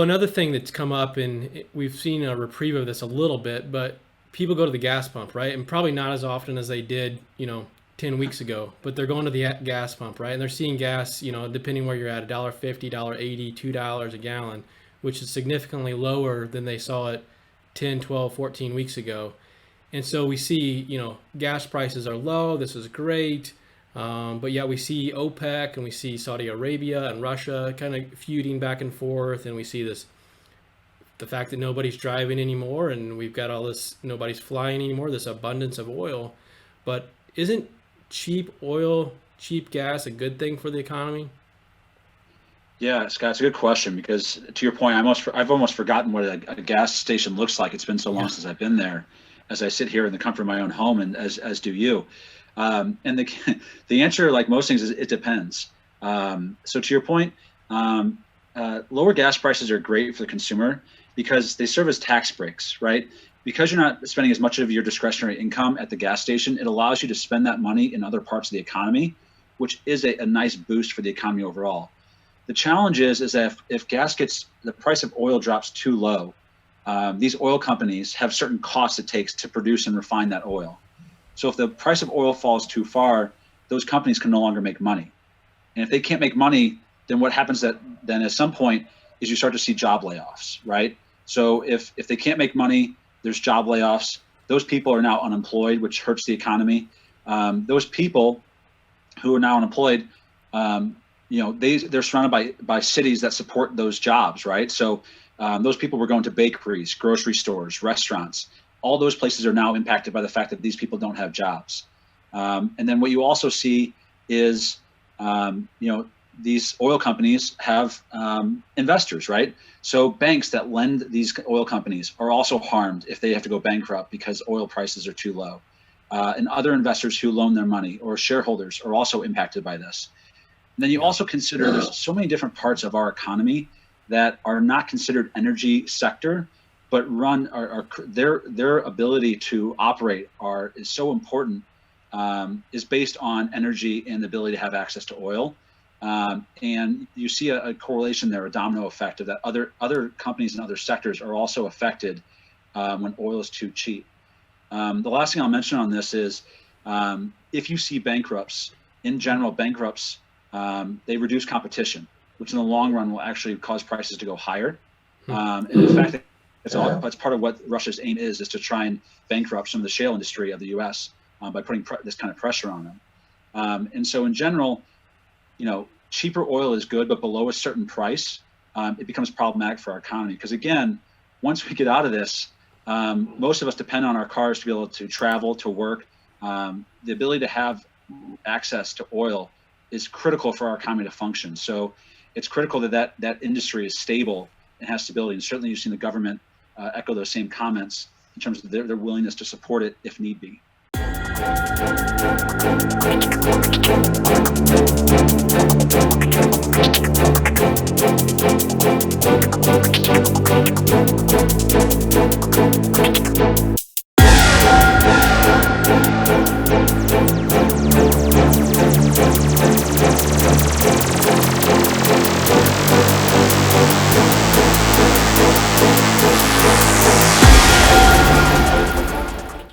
Another thing that's come up, and we've seen a reprieve of this a little bit, but people go to the gas pump, right? And probably not as often as they did, 10 weeks ago, but they're going to the gas pump, right? And they're seeing gas, depending where you're at, $1.50, $1.80, $2 a gallon, which is significantly lower than they saw it 10, 12, 14 weeks ago. And so we see, gas prices are low. This is great. But yet we see OPEC and we see Saudi Arabia and Russia kind of feuding back and forth. And we see the fact that nobody's driving anymore and we've got all this, nobody's flying anymore, this abundance of oil. But isn't cheap oil, cheap gas a good thing for the economy? Yeah, Scott, it's a good question because to your point, I've almost forgotten what a gas station looks like. It's been so long since I've been there, as I sit here in the comfort of my own home, and as do you. And the answer, like most things, is it depends. So to your point, lower gas prices are great for the consumer because they serve as tax breaks, right? Because you're not spending as much of your discretionary income at the gas station, it allows you to spend that money in other parts of the economy, which is a nice boost for the economy overall. The challenge is that if the price of oil drops too low, these oil companies have certain costs it takes to produce and refine that oil. So if the price of oil falls too far, those companies can no longer make money. And if they can't make money, then what happens then at some point is you start to see job layoffs, right? So if they can't make money, there's job layoffs. Those people are now unemployed, which hurts the economy. Those people who are now unemployed, they're surrounded by cities that support those jobs, right? So those people were going to bakeries, grocery stores, restaurants. All those places are now impacted by the fact that these people don't have jobs. And then what you also see is, these oil companies have investors, right? So banks that lend these oil companies are also harmed if they have to go bankrupt because oil prices are too low. And other investors who loan their money or shareholders are also impacted by this. And then you also consider there's so many different parts of our economy that are not considered energy sector, but their ability to operate is so important, is based on energy and the ability to have access to oil. And you see a correlation there, a domino effect of that other companies and other sectors are also affected when oil is too cheap. The last thing I'll mention on this is if you see bankrupts, in general, they reduce competition, which in the long run will actually cause prices to go higher. And in fact, that's part of what Russia's aim is to try and bankrupt some of the shale industry of the U.S. By putting this kind of pressure on them. And so in general, cheaper oil is good, but below a certain price, it becomes problematic for our economy. Because again, once we get out of this, most of us depend on our cars to be able to travel, to work. The ability to have access to oil is critical for our economy to function. So it's critical that industry is stable and has stability. And certainly you've seen the government echo those same comments in terms of their willingness to support it if need be.